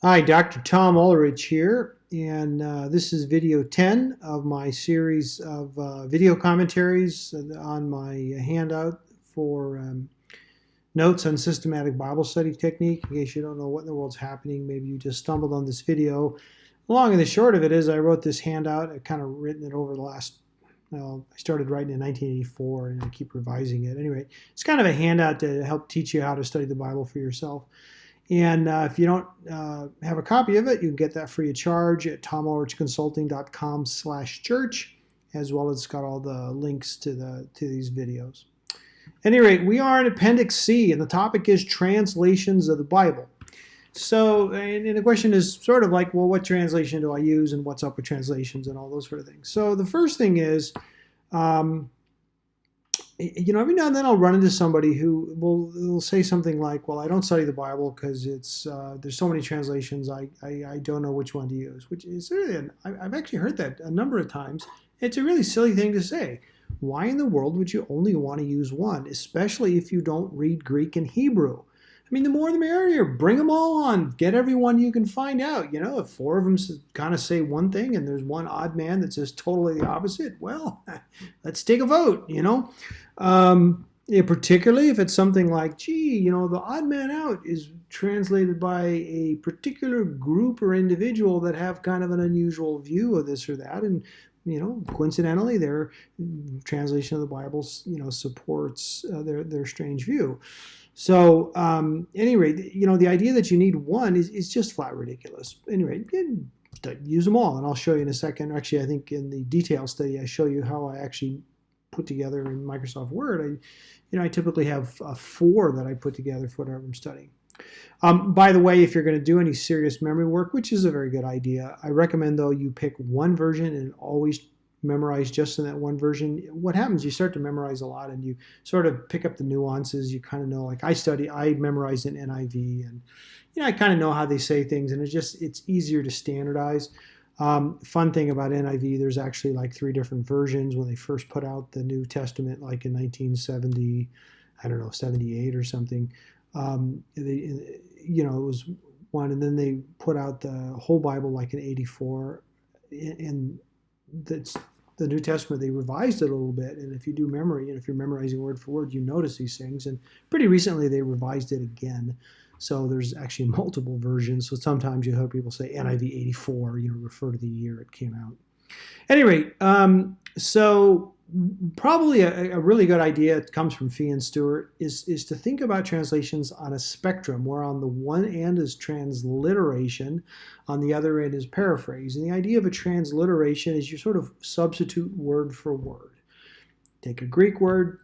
Hi, Dr. Tom Ulrich here, and this is video 10 of my series of video commentaries on my handout for notes on systematic Bible study technique. In case you don't know what in the world's happening, maybe you just stumbled on this video. The long and the short of it is I wrote this handout. I've kind of written it over the last, well, I started writing in 1984 and I keep revising it. Anyway, it's kind of a handout to help teach you how to study the Bible for yourself. And if you don't have a copy of it, you can get that free of charge at tomulrichconsulting.com/church, as well as it's got all the links to these videos. At any rate, we are in Appendix C, and the topic is translations of the Bible. So, and the question is sort of like, well, what translation do I use, and what's up with translations, and all those sort of things. So the first thing is, every now and then I'll run into somebody who will say something like, "Well, I don't study the Bible because there's so many translations. I don't know which one to use." Which is really, I've actually heard that a number of times. It's a really silly thing to say. Why in the world would you only want to use one, especially if you don't read Greek and Hebrew? I mean, the more the merrier. Bring them all on. Get everyone you can find out. If four of them kind of say one thing and there's one odd man that says totally the opposite, well, let's take a vote, particularly if it's something like, the odd man out is translated by a particular group or individual that have kind of an unusual view of this or that. And, coincidentally, their translation of the Bible, supports their strange view. So, anyway, the idea that you need one is just flat ridiculous. Anyway, use them all, and I'll show you in a second. Actually, I think in the detail study, I show you how I actually put together in Microsoft Word. I typically have 4 that I put together for whatever I'm studying. By the way, if you're going to do any serious memory work, which is a very good idea, I recommend, though, you pick one version and always memorize just in that one version. What happens, you start to memorize a lot and you sort of pick up the nuances. You kind of know, like I memorized in NIV, and I kind of know how they say things, and it's easier to standardize. Fun thing about NIV, there's actually like 3 different versions. When they first put out the New Testament, like in 1970, I don't know, 78 or something, it was one, and then they put out the whole Bible like in 84, and that's the New Testament. They revised it a little bit, and if you do memory, and if you're memorizing word for word, you notice these things. And pretty recently they revised it again, so there's actually multiple versions. So sometimes you hear people say NIV 84, refer to the year it came out. At any rate, so probably a really good idea, it comes from Fee and Stewart, is to think about translations on a spectrum, where on the one end is transliteration, on the other end is paraphrase. And the idea of a transliteration is you sort of substitute word for word. Take a Greek word,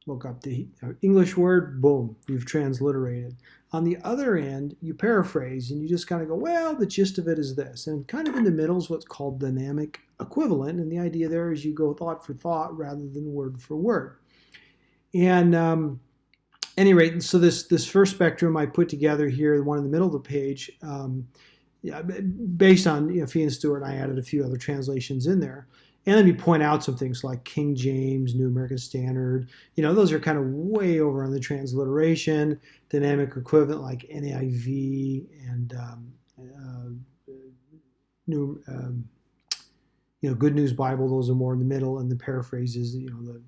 look up the English word, boom, you've transliterated. On the other end, you paraphrase, and you just kind of go, well, the gist of it is this. And kind of in the middle is what's called dynamic equivalent, and the idea there is you go thought for thought rather than word for word. And any rate, so this first spectrum I put together here, the one in the middle of the page, based on Fee and Stewart, I added a few other translations in there. And let me point out some things like King James, New American Standard. Those are kind of way over on the transliteration. Dynamic equivalent like NIV and New, Good News Bible. Those are more in the middle, and the paraphrases, the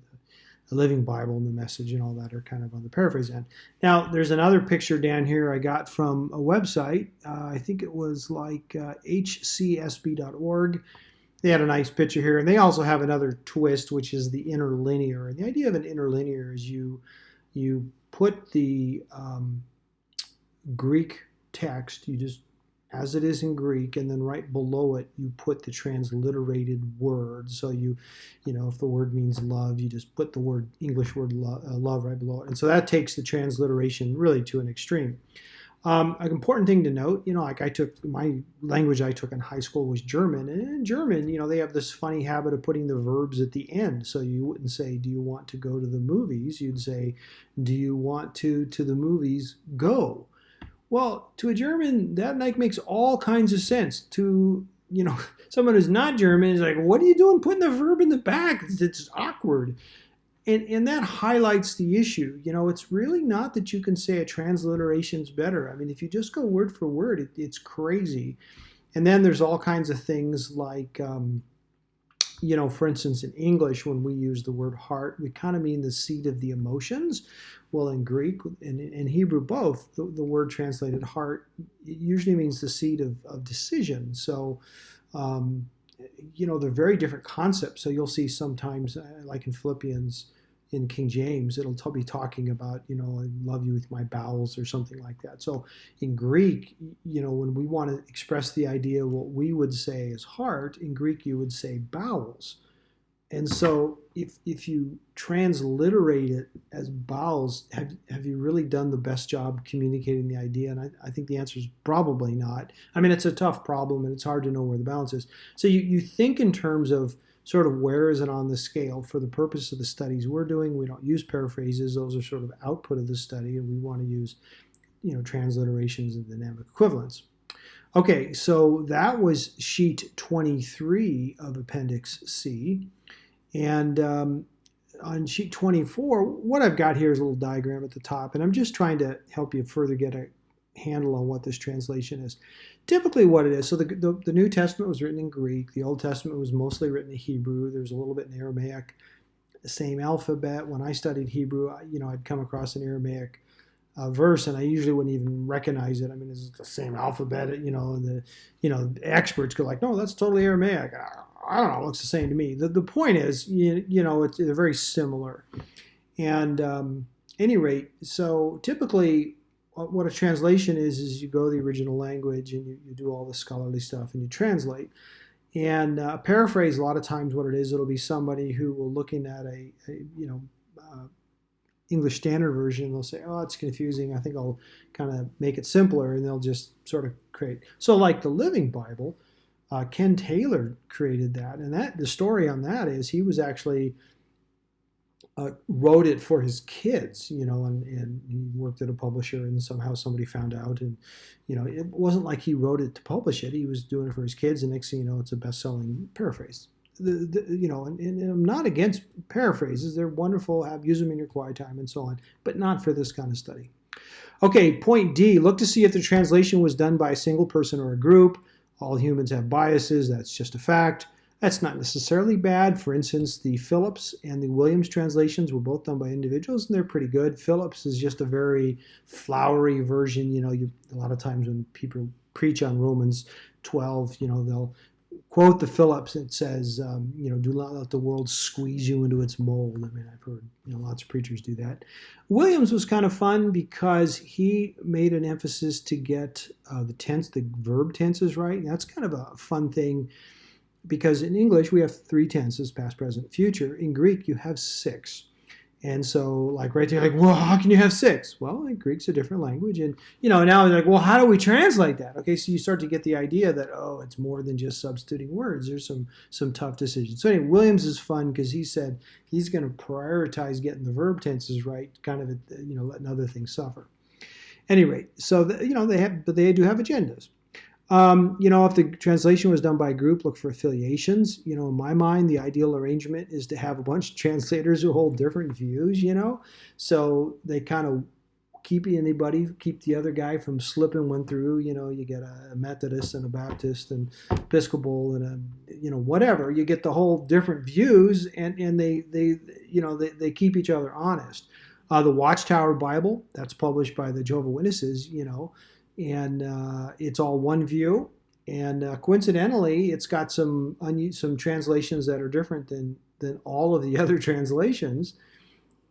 Living Bible and the Message and all that are kind of on the paraphrase end. Now, there's another picture down here I got from a website. I think it was like hcsb.org. They had a nice picture here, and they also have another twist, which is the interlinear. And the idea of an interlinear is you put the Greek text, you just, as it is in Greek, and then right below it, you put the transliterated word. So if the word means love, you just put the English word love right below it. And so that takes the transliteration really to an extreme. An important thing to note, like my language I took in high school was German, and in German, they have this funny habit of putting the verbs at the end. So you wouldn't say, do you want to go to the movies? You'd say, do you want to the movies go? Well, to a German, that makes all kinds of sense. To, someone who's not German is like, what are you doing putting the verb in the back? It's awkward. And that highlights the issue. It's really not that you can say a transliteration is better. I mean, if you just go word for word, it's crazy. And then there's all kinds of things like, for instance, in English, when we use the word heart, we kind of mean the seat of the emotions. Well, in Greek and in Hebrew, both, the word translated heart usually means the seat of decision. So, um, they're very different concepts. So you'll see sometimes, like in Philippians, in King James, it'll be talking about, I love you with my bowels or something like that. So in Greek, when we want to express the idea, what we would say is heart, in Greek, you would say bowels. And so if you transliterate it as bowels, have you really done the best job communicating the idea? And I think the answer is probably not. I mean, it's a tough problem and it's hard to know where the balance is. So you think in terms of sort of where is it on the scale for the purpose of the studies we're doing. We don't use paraphrases. Those are sort of output of the study, and we want to use, transliterations and dynamic equivalence. Okay, so that was sheet 23 of Appendix C. And on sheet 24, what I've got here is a little diagram at the top, and I'm just trying to help you further get a handle on what this translation is. Typically what it is, so the New Testament was written in Greek, the Old Testament was mostly written in Hebrew, there's a little bit in Aramaic, the same alphabet. When I studied Hebrew, I'd come across an Aramaic verse, and I usually wouldn't even recognize it. I mean, it's the same alphabet, and the experts go like, no, that's totally Aramaic. I don't know, it looks the same to me. The point is, they're very similar. And any rate, so typically what a translation is you go to the original language and you do all the scholarly stuff and you translate. And paraphrase, a lot of times what it is, it'll be somebody who will looking at a English Standard Version, they'll say, oh, it's confusing. I think I'll kind of make it simpler, and they'll just sort of create. So like the Living Bible, Ken Taylor created that, and the story on that is he was actually wrote it for his kids, and he worked at a publisher, and somehow somebody found out, and it wasn't like he wrote it to publish it. He was doing it for his kids, and next thing you know, it's a best-selling paraphrase. And I'm not against paraphrases. They're wonderful. Use them in your quiet time and so on, but not for this kind of study. Okay, point D, look to see if the translation was done by a single person or a group. All humans have biases. That's just a fact. That's not necessarily bad. For instance, the Phillips and the Williams translations were both done by individuals, and they're pretty good. Phillips is just a very flowery version. A lot of times when people preach on Romans 12, they'll quote the Phillips. It says, do not let the world squeeze you into its mold. I mean, I've heard, lots of preachers do that. Williams was kind of fun because he made an emphasis to get the verb tenses right. And that's kind of a fun thing because in English we have 3 tenses, past, present, future. In Greek you have 6. And so, like right there, like, well, how can you have 6? Well, Greek's a different language, and now they're like, well, how do we translate that? Okay, so you start to get the idea that it's more than just substituting words. There's some tough decisions. So anyway, Williams is fun because he said he's going to prioritize getting the verb tenses right, kind of letting other things suffer. Anyway, so they do have agendas. If the translation was done by a group, look for affiliations. In my mind, the ideal arrangement is to have a bunch of translators who hold different views, so they kind of keep the other guy from slipping one through. You get a Methodist and a Baptist and Episcopal and whatever. You get the whole different views, and they keep each other honest. The Watchtower Bible, that's published by the Jehovah's Witnesses, and it's all one view. And coincidentally, it's got some translations that are different than all of the other translations.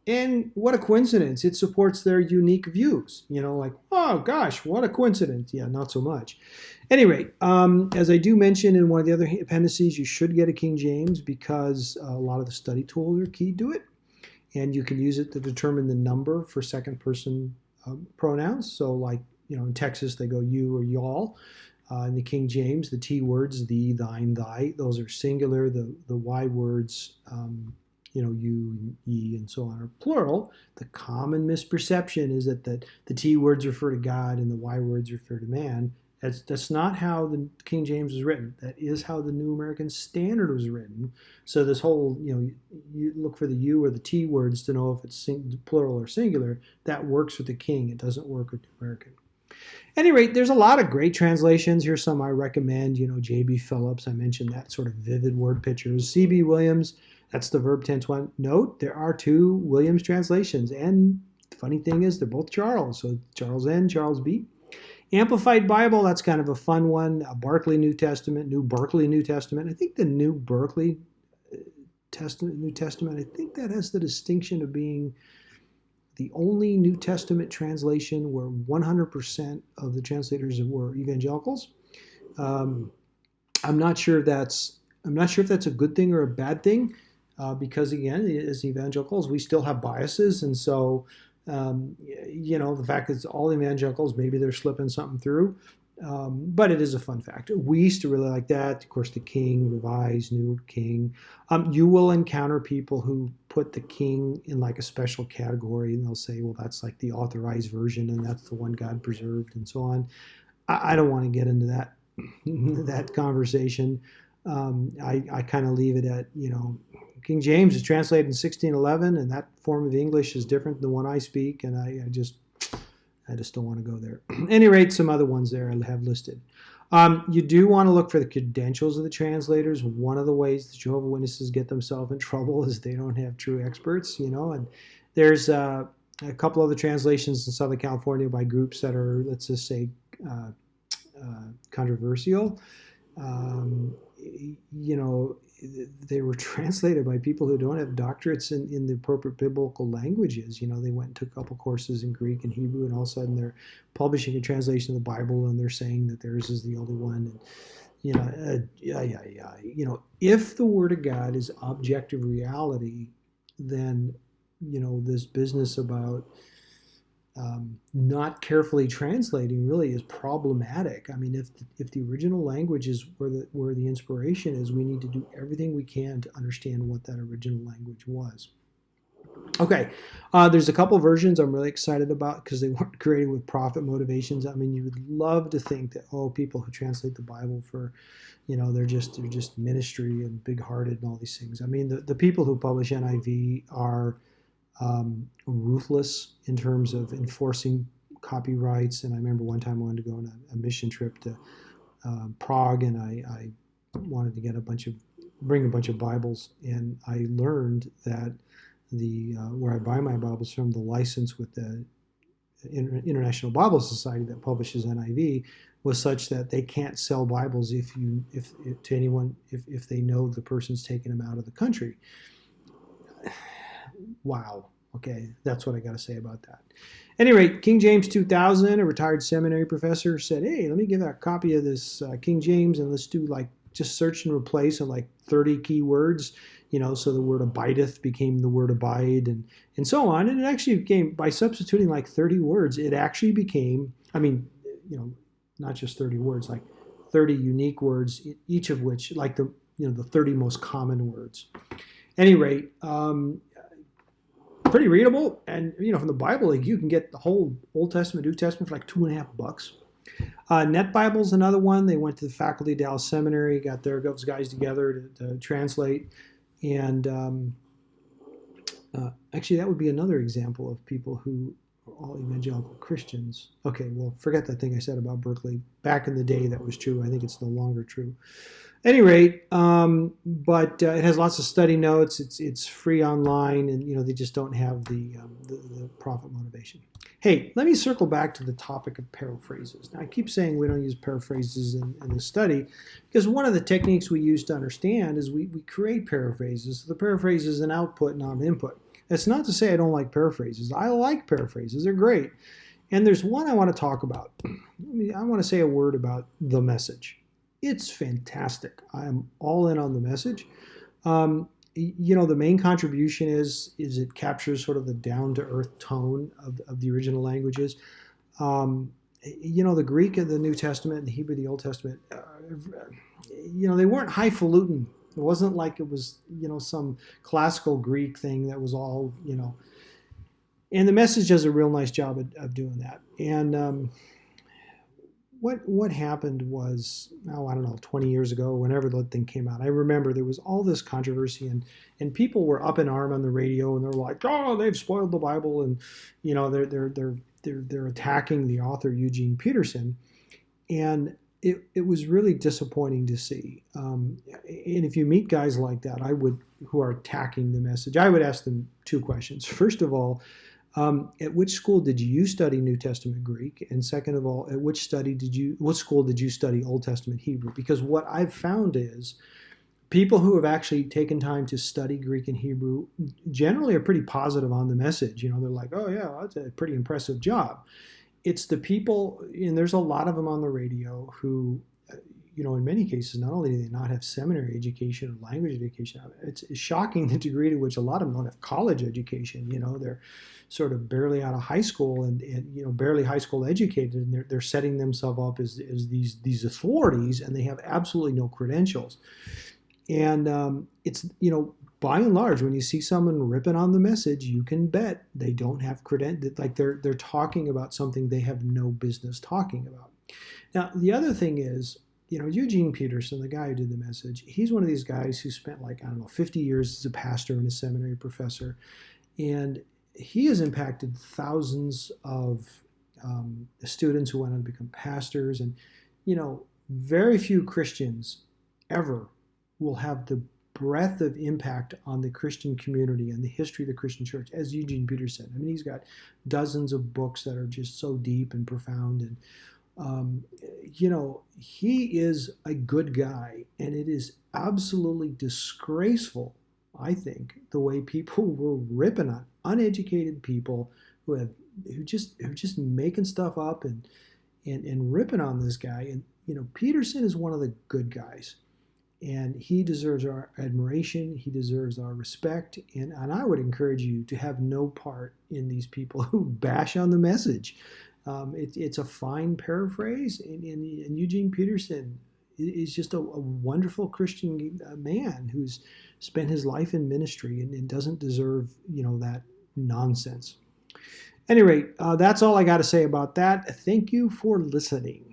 And what a coincidence. It supports their unique views. Like, oh gosh, what a coincidence. Yeah, not so much. Anyway, as I do mention in one of the other appendices, you should get a King James because a lot of the study tools are key to it. And you can use it to determine the number for second person pronouns. So like, in Texas, they go you or y'all. In the King James, the T words, thee, thine, thy, those are singular. The Y words, you, ye, and so on are plural. The common misperception is that the T words refer to God and the Y words refer to man. That's not how the King James was written. That is how the New American Standard was written. So this whole, you look for the U or the T words to know if it's plural or singular. That works with the King. It doesn't work with New American. At any rate, there's a lot of great translations. Here's some I recommend. J.B. Phillips, I mentioned that sort of vivid word pictures. C.B. Williams, that's the verb tense one. Note, there are two Williams translations. And the funny thing is, they're both Charles. So Charles N., Charles B. Amplified Bible, that's kind of a fun one. Barclay New Testament, New Berkeley New Testament. I think the New Berkeley New Testament, I think that has the distinction of being the only New Testament translation where 100% of the translators were evangelicals. I'm not sure if that's a good thing or a bad thing, because again, as evangelicals, we still have biases, and so the fact that it's all evangelicals, maybe they're slipping something through. But it is a fun fact. We used to really like that. Of course, the King, Revised, New King. You will encounter people who put the King in like a special category, and they'll say, well, that's like the authorized version, and that's the one God preserved, and so on. I don't want to get into that conversation. I kind of leave it at, King James is translated in 1611, and that form of English is different than the one I speak, and I just don't want to go there. At any rate, some other ones there I have listed. You do want to look for the credentials of the translators. One of the ways the Jehovah's Witnesses get themselves in trouble is they don't have true experts, and there's a couple other translations in Southern California by groups that are, let's just say, controversial. They were translated by people who don't have doctorates in the appropriate biblical languages. They went and took a couple courses in Greek and Hebrew, and all of a sudden they're publishing a translation of the Bible, and they're saying that theirs is the only one. And, if the Word of God is objective reality, then, this business about not carefully translating really is problematic. I mean, if the original language is where the inspiration is, we need to do everything we can to understand what that original language was. Okay, there's a couple versions I'm really excited about because they weren't created with profit motivations. I mean, you would love to think that people who translate the Bible for, they're just ministry and big-hearted and all these things. I mean, the people who publish NIV are ruthless in terms of enforcing copyrights. And I remember one time I wanted to go on a mission trip to Prague, and I wanted to bring a bunch of Bibles, and I learned that where I buy my Bibles from, the license with the International Bible Society that publishes NIV was such that they can't sell Bibles if to anyone if they know the person's taken them out of the country. Wow. Okay, that's what I got to say about that. At any rate, King James 2000, a retired seminary professor, said, hey, let me give a copy of this King James, and let's do just search and replace of 30 keywords, so the word abideth became the word abide, and so on. And it actually became, by substituting 30 words, it actually became, not just 30 words, 30 unique words, each of which, the 30 most common words. At any rate, pretty readable, and from the Bible, you can get the whole Old Testament, New Testament for $2.50. Net Bible's another one. They went to the faculty of Dallas Seminary, got those guys together to translate, and actually that would be another example of people who are all evangelical Christians. Okay, well, forget that thing I said about Berkeley. Back in the day, that was true. I think it's no longer true. At any rate, but it has lots of study notes. It's free online, and they just don't have the profit motivation. Hey, let me circle back to the topic of paraphrases. Now, I keep saying we don't use paraphrases in the study because one of the techniques we use to understand is we create paraphrases. The paraphrase is an output, not an input. That's not to say I don't like paraphrases. I like paraphrases. They're great. And there's one I want to talk about. I want to say a word about The Message. It's fantastic. I'm all in on The Message. The main contribution is it captures sort of the down-to-earth tone of the original languages. The Greek of the New Testament and the Hebrew of the Old Testament, they weren't highfalutin. It wasn't like it was, some classical Greek thing that was all, and The Message does a real nice job of doing that. And what happened was, oh, I don't know, 20 years ago, whenever the thing came out, I remember there was all this controversy, and people were up in arm on the radio, and they're like, oh, they've spoiled the Bible, and they're attacking the author Eugene Peterson, and it was really disappointing to see. And if you meet guys like that, who are attacking the message, I would ask them two questions. First of all, at which school did you study New Testament Greek? And second of all, what school did you study Old Testament Hebrew? Because what I've found is people who have actually taken time to study Greek and Hebrew generally are pretty positive on the message. They're like, oh yeah, that's a pretty impressive job. It's the people, and there's a lot of them on the radio who, in many cases, not only do they not have seminary education or language education, it's shocking the degree to which a lot of them don't have college education. They're sort of barely out of high school and barely high school educated, and they're setting themselves up as these authorities, and they have absolutely no credentials. And it's, by and large, when you see someone ripping on the message, you can bet they don't have credentials. Like they're talking about something they have no business talking about. Now, the other thing is, Eugene Peterson, the guy who did the message, he's one of these guys who spent 50 years as a pastor and a seminary professor. And he has impacted thousands of students who went on to become pastors. And, very few Christians ever will have the breadth of impact on the Christian community and the history of the Christian church as Eugene Peterson. I mean, he's got dozens of books that are just so deep and profound. And he is a good guy, and it is absolutely disgraceful, I think, the way people were ripping on uneducated people who just making stuff up and ripping on this guy. And Peterson is one of the good guys, and he deserves our admiration. He deserves our respect, and I would encourage you to have no part in these people who bash on the message. It's a fine paraphrase, and Eugene Peterson is just a wonderful Christian man who's spent his life in ministry and doesn't deserve that nonsense. At any rate, that's all I got to say about that. Thank you for listening.